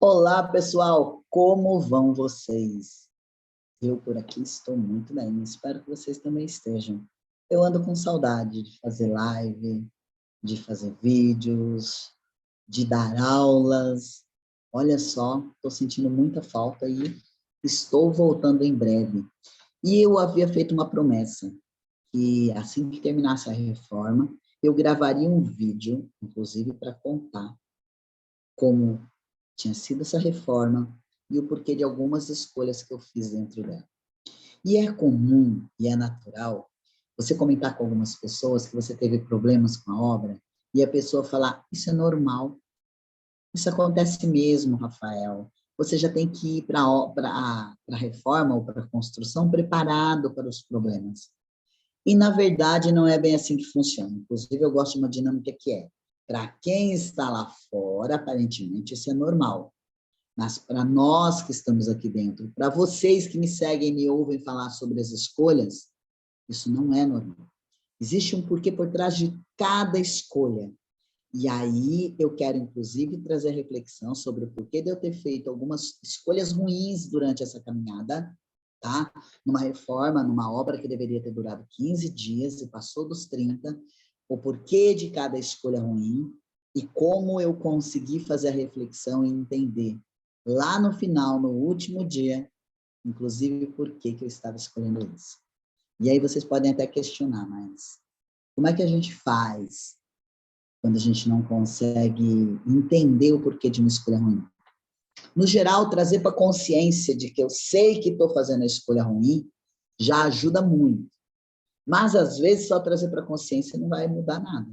Olá, pessoal! Como vão vocês? Eu por aqui estou muito bem, espero que vocês também estejam. Eu ando com saudade de fazer live, de fazer vídeos, de dar aulas. Olha só, estou sentindo muita falta e estou voltando em breve. E eu havia feito uma promessa, que assim que terminasse a reforma, eu gravaria um vídeo, inclusive para contar como tinha sido essa reforma e o porquê de algumas escolhas que eu fiz dentro dela. E é comum e é natural você comentar com algumas pessoas que você teve problemas com a obra e a pessoa falar, isso é normal, isso acontece mesmo, Rafael. Você já tem que ir para a reforma ou para a construção preparado para os problemas. E, na verdade, não é bem assim que funciona. Inclusive, eu gosto de uma dinâmica que é, para quem está lá fora, aparentemente, isso é normal. Mas para nós que estamos aqui dentro, para vocês que me seguem e me ouvem falar sobre as escolhas, isso não é normal. Existe um porquê por trás de cada escolha. E aí eu quero, inclusive, trazer reflexão sobre o porquê de eu ter feito algumas escolhas ruins durante essa caminhada, tá? Numa reforma, numa obra que deveria ter durado 15 dias e passou dos 30, o porquê de cada escolha ruim e como eu consegui fazer a reflexão e entender lá no final, no último dia, inclusive, por que eu estava escolhendo isso. E aí vocês podem até questionar, mas como é que a gente faz quando a gente não consegue entender o porquê de uma escolha ruim? No geral, trazer para a consciência de que eu sei que estou fazendo a escolha ruim já ajuda muito. Mas, às vezes, só trazer para a consciência não vai mudar nada.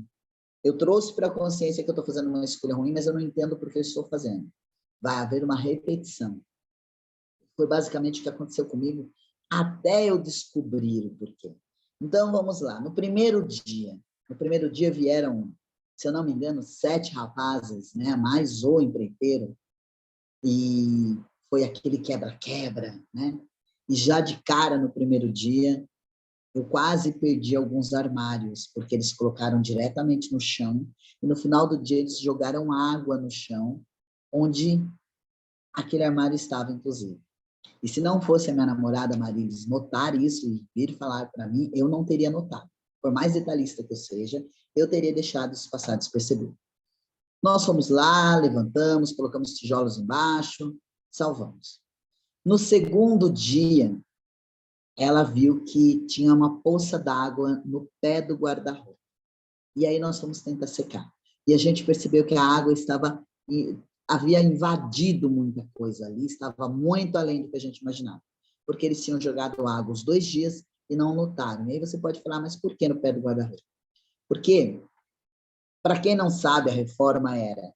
Eu trouxe para a consciência que eu estou fazendo uma escolha ruim, mas eu não entendo por que eu estou fazendo. Vai haver uma repetição. Foi basicamente o que aconteceu comigo até eu descobrir o porquê. Então, vamos lá. No primeiro dia vieram, se eu não me engano, 7 rapazes, né, mais o empreiteiro, e foi aquele quebra-quebra, né? E já de cara, no primeiro dia, eu quase perdi alguns armários, porque eles colocaram diretamente no chão, e no final do dia eles jogaram água no chão, onde aquele armário estava, inclusive. E se não fosse a minha namorada Marilis notar isso e vir falar para mim, eu não teria notado. Por mais detalhista que eu seja, eu teria deixado isso passar despercebido. Nós fomos lá, levantamos, colocamos tijolos embaixo, salvamos. No segundo dia, ela viu que tinha uma poça d'água no pé do guarda-roupa. E aí nós fomos tentar secar. E a gente percebeu que a água havia invadido muita coisa ali, estava muito além do que a gente imaginava. Porque eles tinham jogado água os 2 dias e não notaram. E aí você pode falar, mas por que no pé do guarda-roupa? Porque, para quem não sabe, a reforma era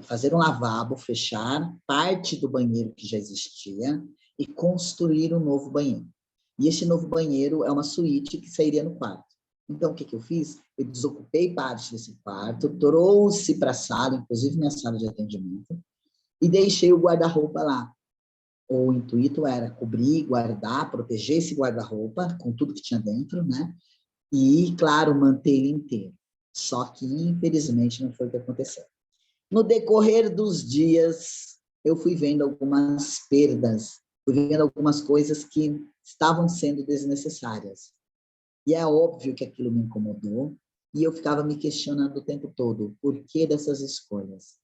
fazer um lavabo, fechar parte do banheiro que já existia e construir um novo banheiro. E esse novo banheiro é uma suíte que sairia no quarto. Então, o que eu fiz? Eu desocupei parte desse quarto, trouxe para a sala, inclusive minha sala de atendimento, e deixei o guarda-roupa lá. O intuito era cobrir, guardar, proteger esse guarda-roupa com tudo que tinha dentro, né? E, claro, manter ele inteiro. Só que, infelizmente, não foi o que aconteceu. No decorrer dos dias, eu fui vendo algumas perdas, fui vendo algumas coisas que estavam sendo desnecessárias. E é óbvio que aquilo me incomodou, e eu ficava me questionando o tempo todo, por que dessas escolhas?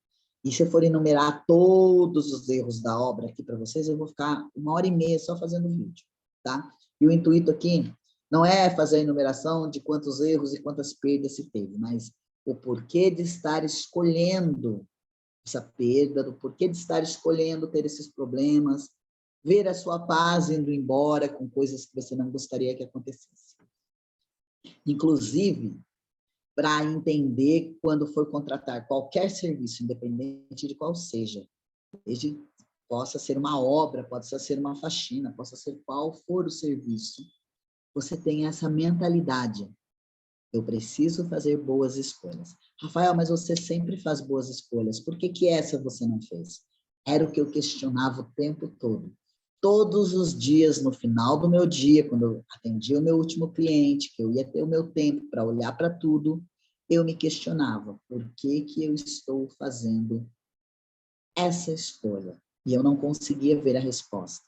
E se eu for enumerar todos os erros da obra aqui para vocês, eu vou ficar 1h30 só fazendo vídeo, tá? E o intuito aqui não é fazer a enumeração de quantos erros e quantas perdas se teve, mas o porquê de estar escolhendo essa perda, do porquê de estar escolhendo ter esses problemas, ver a sua paz indo embora com coisas que você não gostaria que acontecesse. Inclusive, para entender quando for contratar qualquer serviço, independente de qual seja, desde possa ser uma obra, possa ser uma faxina, possa ser qual for o serviço, você tem essa mentalidade. Eu preciso fazer boas escolhas. Rafael, mas você sempre faz boas escolhas. Por que essa você não fez? Era o que eu questionava o tempo todo. Todos os dias, no final do meu dia, quando eu atendia o meu último cliente, que eu ia ter o meu tempo para olhar para tudo, eu me questionava, por que eu estou fazendo essa escolha. E eu não conseguia ver a resposta.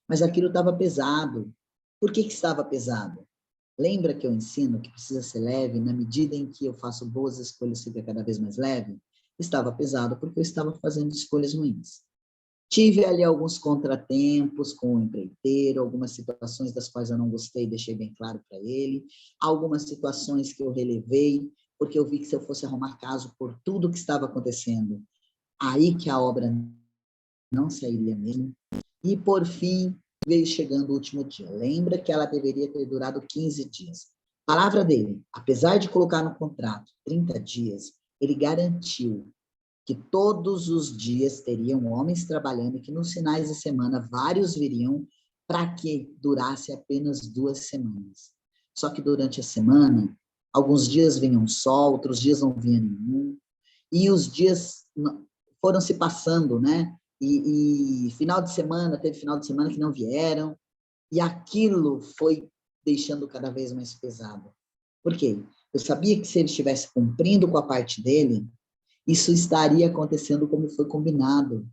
Mas aquilo estava pesado. Por que estava pesado? Lembra que eu ensino que precisa ser leve? Na medida em que eu faço boas escolhas, fica cada vez mais leve? Estava pesado porque eu estava fazendo escolhas ruins. Tive ali alguns contratempos com o empreiteiro, algumas situações das quais eu não gostei, deixei bem claro para ele, algumas situações que eu relevei, porque eu vi que se eu fosse arrumar caso por tudo que estava acontecendo, aí que a obra não sairia mesmo. E, por fim, veio chegando o último dia. Lembra que ela deveria ter durado 15 dias. Palavra dele, apesar de colocar no contrato 30 dias, ele garantiu que todos os dias teriam homens trabalhando e que nos finais de semana vários viriam para que durasse apenas 2 semanas. Só que durante a semana, alguns dias vinham só, outros dias não vinha nenhum, e os dias foram se passando, né? E final de semana, teve final de semana que não vieram, e aquilo foi deixando cada vez mais pesado. Por quê? Eu sabia que se ele estivesse cumprindo com a parte dele, isso estaria acontecendo como foi combinado.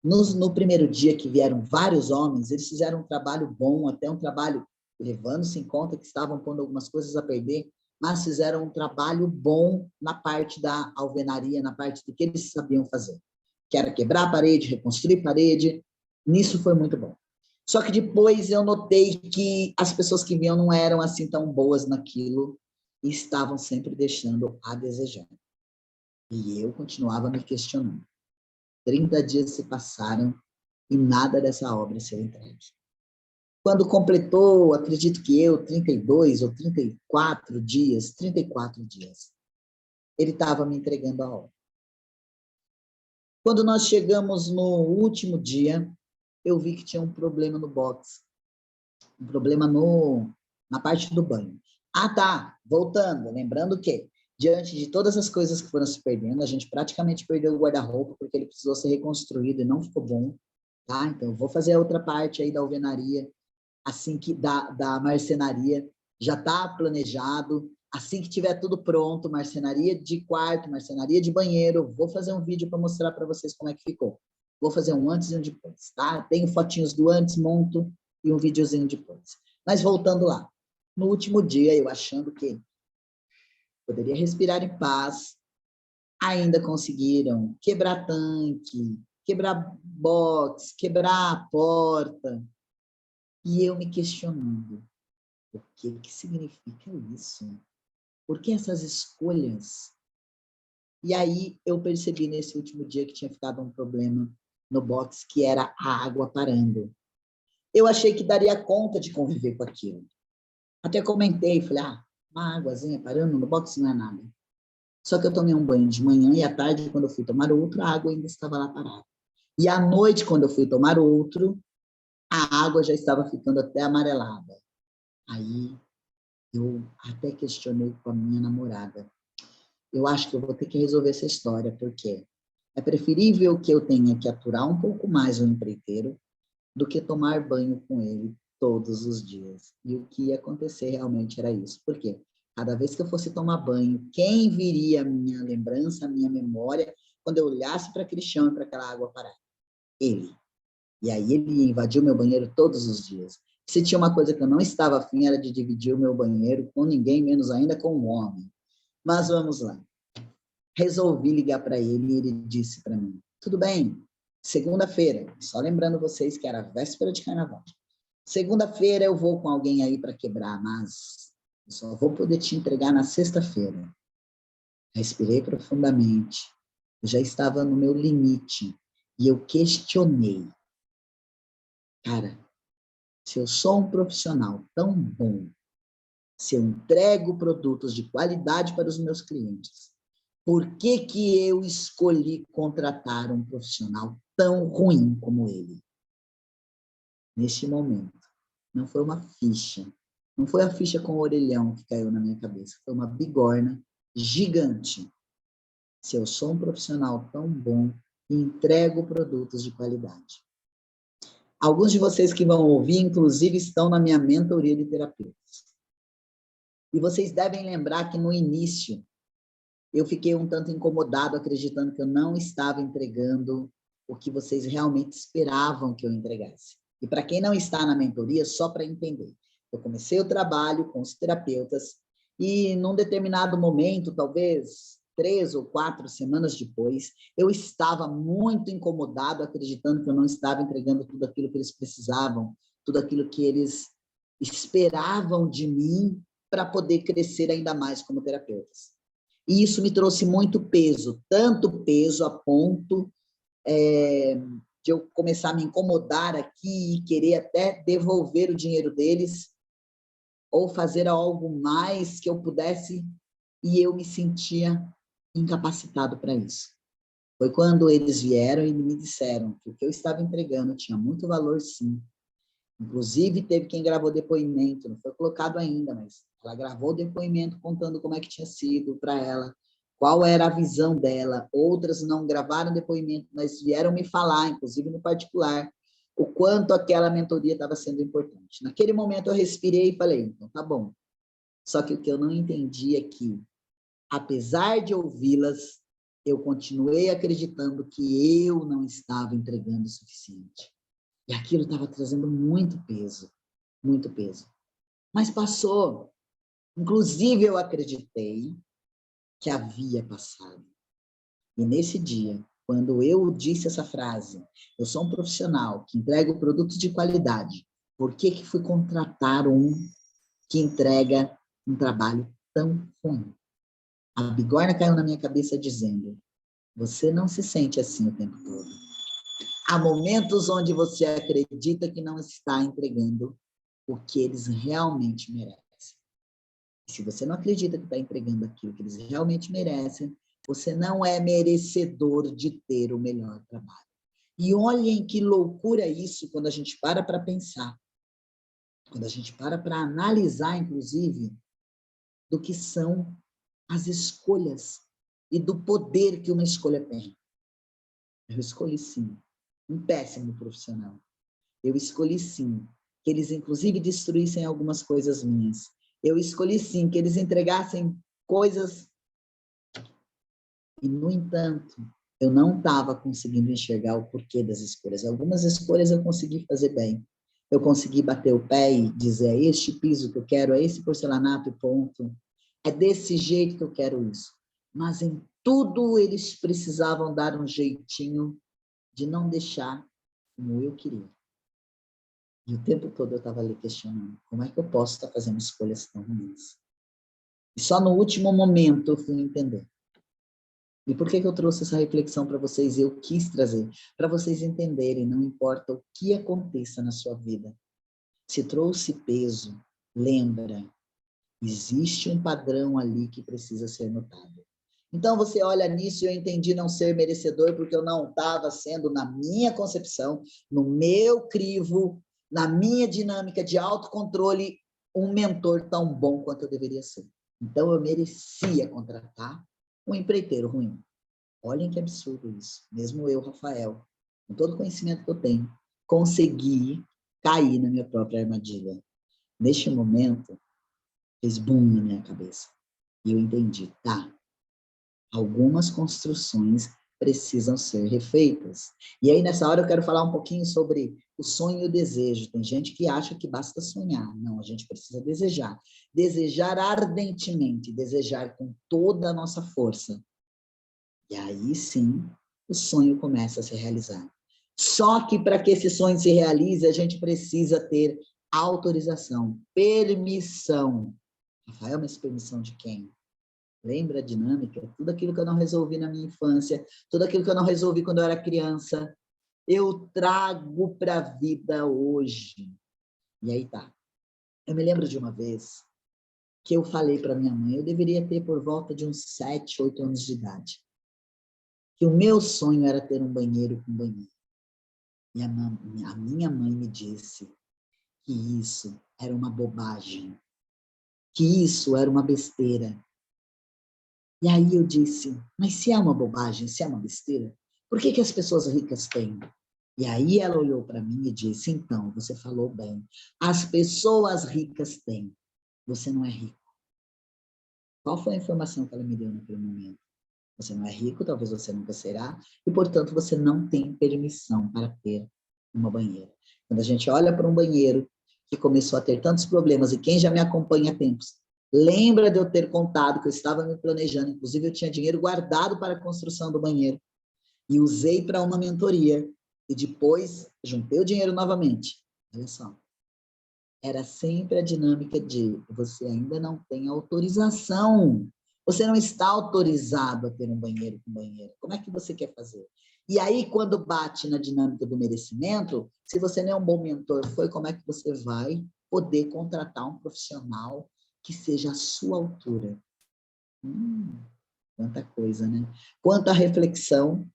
No primeiro dia que vieram vários homens, eles fizeram um trabalho bom, até um trabalho levando-se em conta que estavam pondo algumas coisas a perder, mas fizeram um trabalho bom na parte da alvenaria, na parte do que eles sabiam fazer, que era quebrar a parede, reconstruir a parede. Nisso foi muito bom. Só que depois eu notei que as pessoas que vinham não eram assim tão boas naquilo e estavam sempre deixando a desejar. E eu continuava me questionando. 30 dias se passaram e nada dessa obra ser entregue. Quando completou, acredito que 32 ou 34 dias, 34 dias, ele estava me entregando a obra. Quando nós chegamos no último dia, eu vi que tinha um problema no box, um problema na parte do banho. Ah, tá, voltando, lembrando que, diante de todas as coisas que foram se perdendo, a gente praticamente perdeu o guarda-roupa, porque ele precisou ser reconstruído e não ficou bom, tá? Então, eu vou fazer a outra parte aí da alvenaria, assim que da marcenaria, já está planejado, assim que tiver tudo pronto, marcenaria de quarto, marcenaria de banheiro, vou fazer um vídeo para mostrar para vocês como é que ficou. Vou fazer um antes e um depois, tá? Tenho fotinhos do antes, monto, e um videozinho depois. Mas voltando lá, no último dia, eu achando que poderia respirar em paz, ainda conseguiram quebrar tanque, quebrar box, quebrar a porta, e eu me questionando, o que significa isso? Por que essas escolhas? E aí eu percebi nesse último dia que tinha ficado um problema no box, que era a água parando. Eu achei que daria conta de conviver com aquilo. Até comentei, falei, uma águazinha parando no box não é nada. Só que eu tomei um banho de manhã e à tarde, quando eu fui tomar outro, a água ainda estava lá parada. E à noite, quando eu fui tomar outro, a água já estava ficando até amarelada. Aí eu até questionei com a minha namorada. Eu acho que eu vou ter que resolver essa história, porque é preferível que eu tenha que aturar um pouco mais o empreiteiro do que tomar banho com ele todos os dias. E o que ia acontecer realmente era isso. Por quê? Cada vez que eu fosse tomar banho, quem viria a minha lembrança, a minha memória, quando eu olhasse para aquele chão e para aquela água parada? Ele. E aí ele invadiu meu banheiro todos os dias. Se tinha uma coisa que eu não estava afim, era de dividir o meu banheiro com ninguém, menos ainda com um homem. Mas vamos lá. Resolvi ligar para ele e ele disse para mim, tudo bem, segunda-feira, só lembrando vocês que era véspera de carnaval. Segunda-feira eu vou com alguém aí para quebrar, mas eu só vou poder te entregar na sexta-feira. Respirei profundamente. Eu já estava no meu limite e eu questionei. Cara, se eu sou um profissional tão bom, se eu entrego produtos de qualidade para os meus clientes, por que que eu escolhi contratar um profissional tão ruim como ele? Neste momento, não foi uma ficha, não foi a ficha com o orelhão que caiu na minha cabeça, foi uma bigorna gigante. Se eu sou um profissional tão bom e entrego produtos de qualidade. Alguns de vocês que vão ouvir, inclusive, estão na minha mentoria de terapeutas. E vocês devem lembrar que no início, eu fiquei um tanto incomodado, acreditando que eu não estava entregando o que vocês realmente esperavam que eu entregasse. E para quem não está na mentoria, só para entender, eu comecei o trabalho com os terapeutas e, num determinado momento, talvez 3 ou 4 semanas depois, eu estava muito incomodado, acreditando que eu não estava entregando tudo aquilo que eles precisavam, tudo aquilo que eles esperavam de mim para poder crescer ainda mais como terapeutas. E isso me trouxe muito peso, tanto peso a ponto de eu começar a me incomodar aqui e querer até devolver o dinheiro deles ou fazer algo mais que eu pudesse, e eu me sentia incapacitado para isso. Foi quando eles vieram e me disseram que o que eu estava entregando tinha muito valor, sim. Inclusive, teve quem gravou depoimento, não foi colocado ainda, mas ela gravou o depoimento contando como é que tinha sido para ela, qual era a visão dela. Outras não gravaram depoimento, mas vieram me falar, inclusive no particular, o quanto aquela mentoria estava sendo importante. Naquele momento eu respirei e falei, então tá bom. Só que o que eu não entendi é que, apesar de ouvi-las, eu continuei acreditando que eu não estava entregando o suficiente. E aquilo estava trazendo muito peso, muito peso. Mas passou. Inclusive, eu acreditei que havia passado. E nesse dia, quando eu disse essa frase, eu sou um profissional que entrega produtos de qualidade, por que fui contratar um que entrega um trabalho tão ruim? A bigorna caiu na minha cabeça dizendo, você não se sente assim o tempo todo. Há momentos onde você acredita que não está entregando o que eles realmente merecem. E se você não acredita que está entregando aquilo que eles realmente merecem, você não é merecedor de ter o melhor trabalho. E olhem que loucura isso quando a gente para pensar, quando a gente para analisar, inclusive, do que são as escolhas e do poder que uma escolha tem. Eu escolhi, sim, um péssimo profissional. Eu escolhi, sim, que eles, inclusive, destruíssem algumas coisas minhas. Eu escolhi, sim, que eles entregassem coisas. E, no entanto, eu não estava conseguindo enxergar o porquê das escolhas. Algumas escolhas eu consegui fazer bem. Eu consegui bater o pé e dizer, é este piso que eu quero, é esse porcelanato, ponto. É desse jeito que eu quero isso. Mas em tudo eles precisavam dar um jeitinho de não deixar como eu queria. E o tempo todo eu estava ali questionando, como é que eu posso estar fazendo escolhas tão ruins? E só no último momento eu fui entender. E por que eu trouxe essa reflexão para vocês? Eu quis trazer, para vocês entenderem, não importa o que aconteça na sua vida. Se trouxe peso, lembra, existe um padrão ali que precisa ser notado. Então, você olha nisso e eu entendi não ser merecedor porque eu não estava sendo, na minha concepção, no meu crivo, na minha dinâmica de autocontrole, um mentor tão bom quanto eu deveria ser. Então, eu merecia contratar um empreiteiro ruim. Olhem que absurdo isso. Mesmo eu, Rafael, com todo o conhecimento que eu tenho, consegui cair na minha própria armadilha. Neste momento, fez boom na minha cabeça. E eu entendi, tá, algumas construções precisam ser refeitas. E aí, nessa hora, eu quero falar um pouquinho sobre o sonho e o desejo. Tem gente que acha que basta sonhar. Não, a gente precisa desejar. Desejar ardentemente, desejar com toda a nossa força. E aí, sim, o sonho começa a se realizar. Só que para que esse sonho se realize, a gente precisa ter autorização, permissão. Rafael, mas permissão de quem? Lembra a dinâmica? Tudo aquilo que eu não resolvi na minha infância, tudo aquilo que eu não resolvi quando eu era criança, eu trago para a vida hoje. E aí tá. Eu me lembro de uma vez que eu falei para minha mãe, eu deveria ter por volta de uns 7, 8 anos de idade, que o meu sonho era ter um banheiro com banheiro. E a minha mãe me disse que isso era uma bobagem, que isso era uma besteira. E aí eu disse, mas se é uma bobagem, se é uma besteira, por que as pessoas ricas têm? E aí ela olhou para mim e disse, então, você falou bem, as pessoas ricas têm, você não é rico. Qual foi a informação que ela me deu naquele momento? Você não é rico, talvez você nunca será, e, portanto, você não tem permissão para ter uma banheira. Quando a gente olha para um banheiro que começou a ter tantos problemas, e quem já me acompanha há tempos, lembra de eu ter contado que eu estava me planejando, inclusive eu tinha dinheiro guardado para a construção do banheiro, e usei para uma mentoria, e depois juntei o dinheiro novamente. Olha só, era sempre a dinâmica de você ainda não tem autorização. Você não está autorizado a ter um banheiro com banheiro. Como é que você quer fazer? E aí, quando bate na dinâmica do merecimento, se você não é um bom mentor, como é que você vai poder contratar um profissional que seja à sua altura? Quanta coisa, né? Quanta reflexão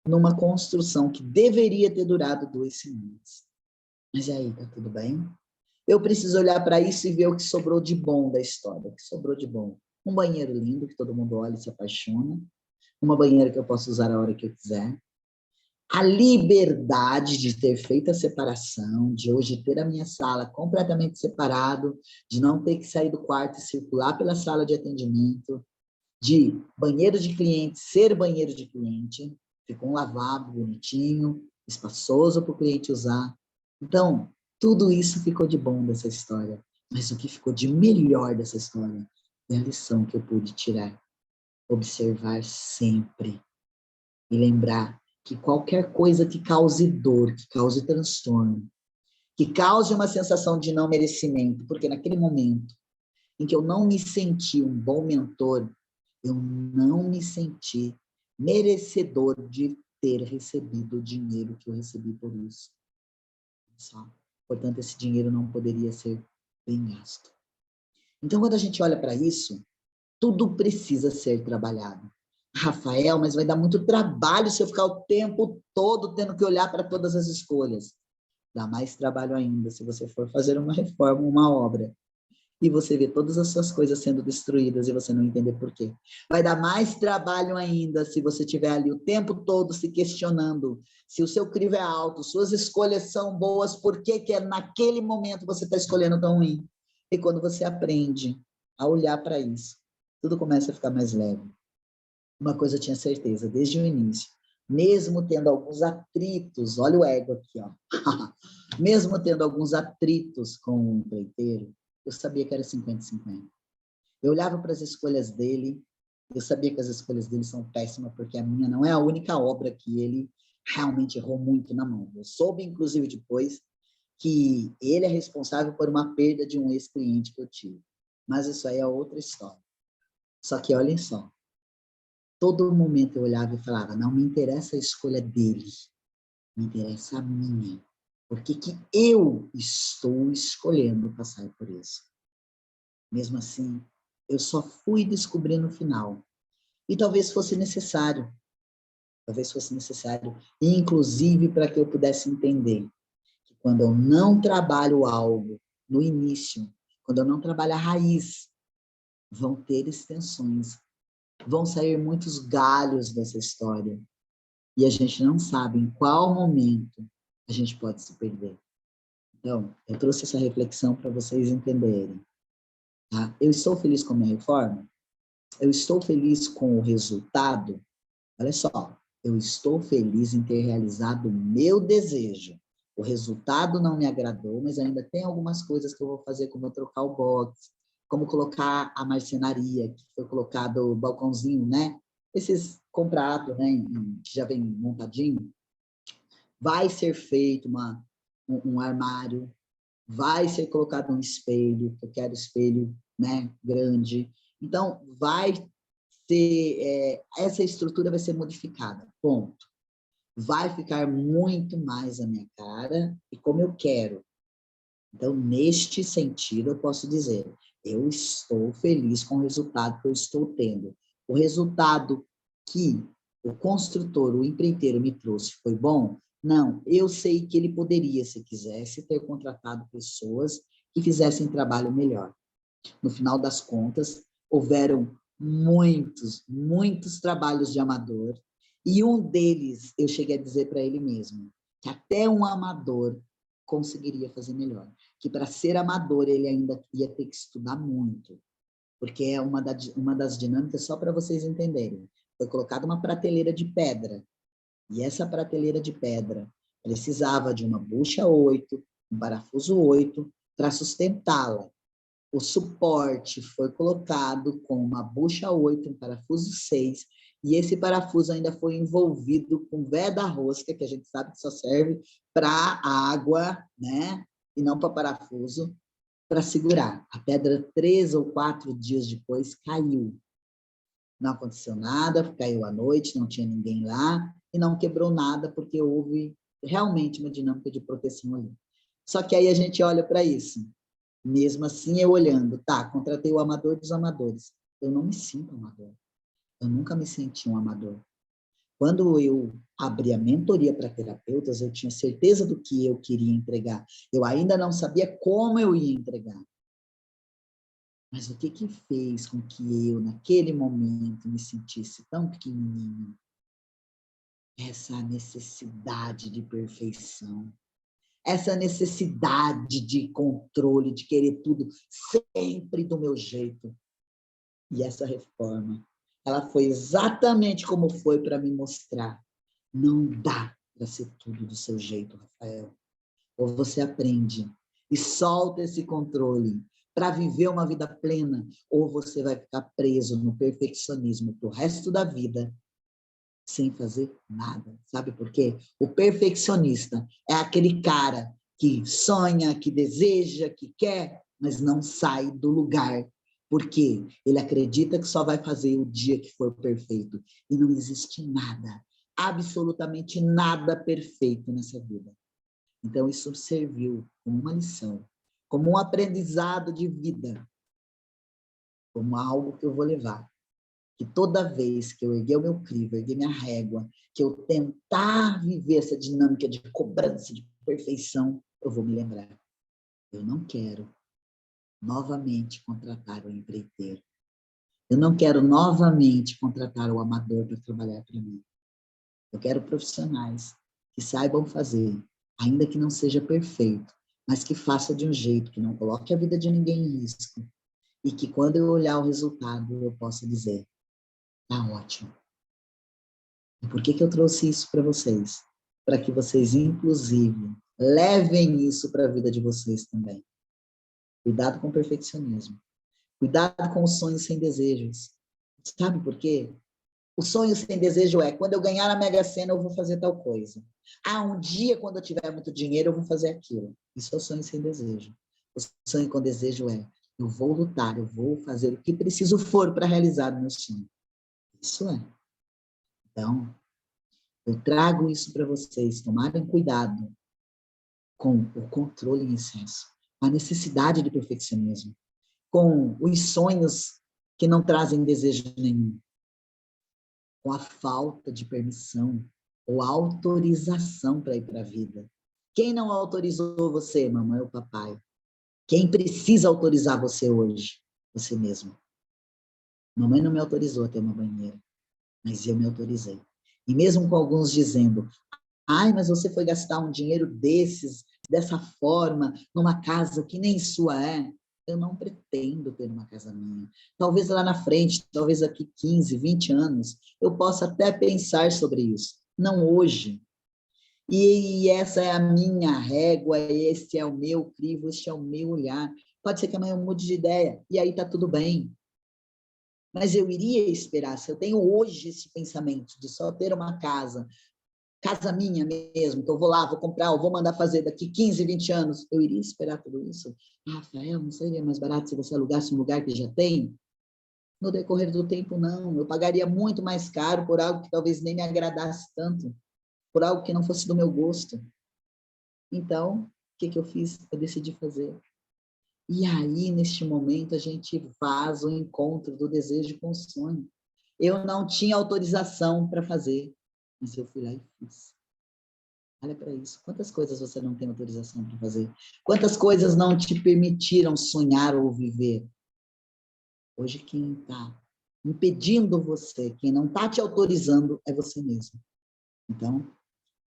numa construção que deveria ter durado 2 semanas. Mas e aí, tá tudo bem? Eu preciso olhar para isso e ver o que sobrou de bom da história. O que sobrou de bom? Um banheiro lindo, que todo mundo olha e se apaixona. Uma banheira que eu posso usar a hora que eu quiser. A liberdade de ter feito a separação, de hoje ter a minha sala completamente separado, de não ter que sair do quarto e circular pela sala de atendimento, de banheiro de cliente ser banheiro de cliente, ficou um lavabo bonitinho, espaçoso para o cliente usar. Então, tudo isso ficou de bom dessa história, mas o que ficou de melhor dessa história é a lição que eu pude tirar. Observar sempre e lembrar que qualquer coisa que cause dor, que cause transtorno, que cause uma sensação de não merecimento, porque naquele momento em que eu não me senti um bom mentor, eu não me senti merecedor de ter recebido o dinheiro que eu recebi por isso. Só. Portanto, esse dinheiro não poderia ser bem gasto. Então, quando a gente olha para isso, tudo precisa ser trabalhado. Rafael, mas vai dar muito trabalho se eu ficar o tempo todo tendo que olhar para todas as escolhas. Dá mais trabalho ainda se você for fazer uma reforma, uma obra, e você vê todas as suas coisas sendo destruídas e você não entender por quê. Vai dar mais trabalho ainda se você estiver ali o tempo todo se questionando se o seu crivo é alto, suas escolhas são boas, por que que naquele momento você está escolhendo tão ruim? E quando você aprende a olhar para isso, tudo começa a ficar mais leve. Uma coisa eu tinha certeza, desde o início, mesmo tendo alguns atritos, olha o ego aqui, ó. Mesmo tendo alguns atritos com o empreiteiro, eu sabia que era 50-50. Eu olhava para as escolhas dele, eu sabia que as escolhas dele são péssimas, porque a minha não é a única obra que ele realmente errou muito na mão. Eu soube, inclusive, depois, que ele é responsável por uma perda de um ex-cliente que eu tive. Mas isso aí é outra história. Só que, olhem só, todo momento eu olhava e falava, não me interessa a escolha dele, me interessa a minha. Por que que eu estou escolhendo passar por isso? Mesmo assim, eu só fui descobrir no final. E talvez fosse necessário, inclusive para que eu pudesse entender que quando eu não trabalho algo no início, quando eu não trabalho a raiz, vão ter extensões, vão sair muitos galhos dessa história. E a gente não sabe em qual momento a gente pode se perder. Então, eu trouxe essa reflexão para vocês entenderem. Tá? Eu estou feliz com a minha reforma? Eu estou feliz com o resultado? Olha só, eu estou feliz em ter realizado o meu desejo. O resultado não me agradou, mas ainda tem algumas coisas que eu vou fazer, como trocar o box, como colocar a marcenaria, que foi colocado o balcãozinho, né? Esses comprados, né, que já vem montadinho. Vai ser feito um armário, vai ser colocado um espelho, eu quero espelho, né, grande. Então, essa estrutura vai ser modificada, ponto. Vai ficar muito mais a minha cara e como eu quero. Então, neste sentido, eu posso dizer, eu estou feliz com o resultado que eu estou tendo. O resultado que o construtor, o empreiteiro me trouxe foi bom? Não, eu sei que ele poderia, se quisesse, ter contratado pessoas que fizessem trabalho melhor. No final das contas, houveram muitos trabalhos de amador, e um deles, eu cheguei a dizer para ele mesmo, que até um amador conseguiria fazer melhor, que para ser amador ele ainda ia ter que estudar muito, porque é uma das dinâmicas, só para vocês entenderem. foi colocada uma prateleira de pedra. E essa prateleira de pedra precisava de uma bucha 8, um parafuso 8, para sustentá-la. O suporte foi colocado com uma bucha 8, um parafuso 6, e esse parafuso ainda foi envolvido com veda rosca, que a gente sabe que só serve para água, né? E não para parafuso, para segurar. A pedra, 3 ou 4 dias depois, caiu. Não aconteceu nada, caiu à noite, não tinha ninguém lá, e não quebrou nada, porque houve realmente uma dinâmica de proteção ali. Só que aí a gente olha para isso. Mesmo assim, eu olhando, tá, contratei o amador dos amadores. Eu não me sinto amador. Eu nunca me senti um amador. Quando eu abri a mentoria para terapeutas, eu tinha certeza do que eu queria entregar. Eu ainda não sabia como eu ia entregar. Mas o que fez com que eu, naquele momento, me sentisse tão pequenininho? Essa necessidade de perfeição. Essa necessidade de controle, de querer tudo sempre do meu jeito. E essa reforma, ela foi exatamente como foi para me mostrar. Não dá para ser tudo do seu jeito, Rafael. Ou você aprende e solta esse controle para viver uma vida plena, ou você vai ficar preso no perfeccionismo pro resto da vida, sem fazer nada. Sabe por quê? O perfeccionista é aquele cara que sonha, que deseja, que quer, mas não sai do lugar. Porque ele acredita que só vai fazer o dia que for perfeito. E não existe nada, absolutamente nada perfeito nessa vida. Então, isso serviu como uma lição, como um aprendizado de vida, como algo que eu vou levar. Que toda vez que eu erguer o meu crivo, erguer minha régua, que eu tentar viver essa dinâmica de cobrança, de perfeição, eu vou me lembrar. Eu não quero novamente contratar o empreiteiro. Eu não quero novamente contratar o amador para trabalhar para mim. Eu quero profissionais que saibam fazer, ainda que não seja perfeito, mas que faça de um jeito que não coloque a vida de ninguém em risco e que quando eu olhar o resultado eu possa dizer, tá ótimo. E por que eu trouxe isso para vocês? Para que vocês, inclusive, levem isso para a vida de vocês também. Cuidado com o perfeccionismo. Cuidado com os sonhos sem desejos. Sabe por quê? O sonho sem desejo é, quando eu ganhar na Mega Sena, eu vou fazer tal coisa. Ah, um dia, quando eu tiver muito dinheiro, eu vou fazer aquilo. Isso é o sonho sem desejo. O sonho com desejo é, eu vou lutar, eu vou fazer o que preciso for para realizar o meu sonho. Isso é. Então, eu trago isso para vocês, tomarem cuidado com o controle em excesso, a necessidade de perfeccionismo, com os sonhos que não trazem desejo nenhum, com a falta de permissão ou autorização para ir para a vida. Quem não autorizou você, mamãe ou papai? Quem precisa autorizar você hoje? Você mesmo. Mamãe não me autorizou a ter uma banheira, mas eu me autorizei. E mesmo com alguns dizendo, ai, mas você foi gastar um dinheiro desses, dessa forma, numa casa que nem sua é. Eu não pretendo ter uma casa minha. Talvez lá na frente, talvez daqui 15, 20 anos, eu possa até pensar sobre isso. Não hoje. E essa é a minha régua, este é o meu crivo, este é o meu olhar. Pode ser que amanhã eu mude de ideia, e aí está tudo bem. Mas eu iria esperar, se eu tenho hoje esse pensamento de só ter uma casa minha mesmo, que eu vou lá, vou comprar, eu vou mandar fazer daqui 15, 20 anos, eu iria esperar tudo isso? Ah, Rafael, não seria mais barato se você alugasse um lugar que já tem? No decorrer do tempo, não. Eu pagaria muito mais caro por algo que talvez nem me agradasse tanto, por algo que não fosse do meu gosto. Então, o que eu fiz? Eu decidi fazer. E aí, neste momento, a gente faz o encontro do desejo com o sonho. Eu não tinha autorização para fazer, mas eu fui lá e fiz. Olha para isso. Quantas coisas você não tem autorização para fazer? Quantas coisas não te permitiram sonhar ou viver? Hoje, quem está impedindo você, quem não está te autorizando, é você mesmo. Então,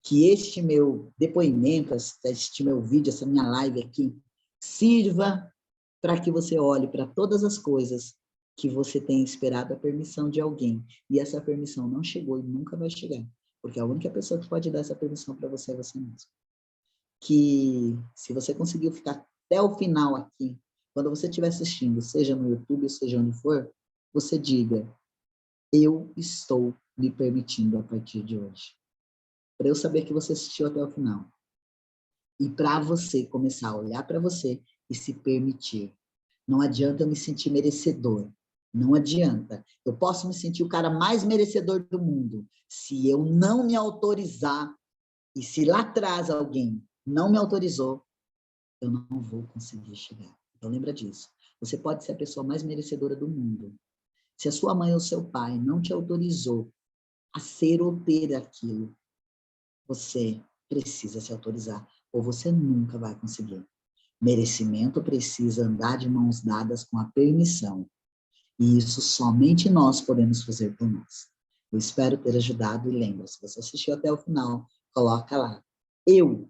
que este meu depoimento, este meu vídeo, essa minha live aqui, sirva para que você olhe para todas as coisas que você tenha esperado a permissão de alguém e essa permissão não chegou e nunca vai chegar, porque a única pessoa que pode dar essa permissão para você é você mesmo. Que se você conseguiu ficar até o final aqui, quando você estiver assistindo, seja no YouTube, seja onde for, você diga, eu estou me permitindo a partir de hoje. Para eu saber que você assistiu até o final. E para você começar a olhar para você e se permitir. Não adianta eu me sentir merecedor. Não adianta. Eu posso me sentir o cara mais merecedor do mundo. Se eu não me autorizar, e se lá atrás alguém não me autorizou, eu não vou conseguir chegar. Então lembra disso. Você pode ser a pessoa mais merecedora do mundo. Se a sua mãe ou seu pai não te autorizou a ser ou ter aquilo, você precisa se autorizar, ou você nunca vai conseguir. Merecimento precisa andar de mãos dadas com a permissão. E isso somente nós podemos fazer por nós. Eu espero ter ajudado e lembra, se você assistiu até o final, coloca lá. Eu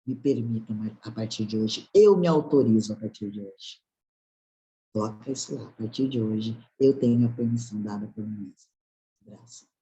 me permito a partir de hoje. Eu me autorizo a partir de hoje. Coloca isso lá. A partir de hoje, eu tenho a permissão dada por mim mesmo. Abraço.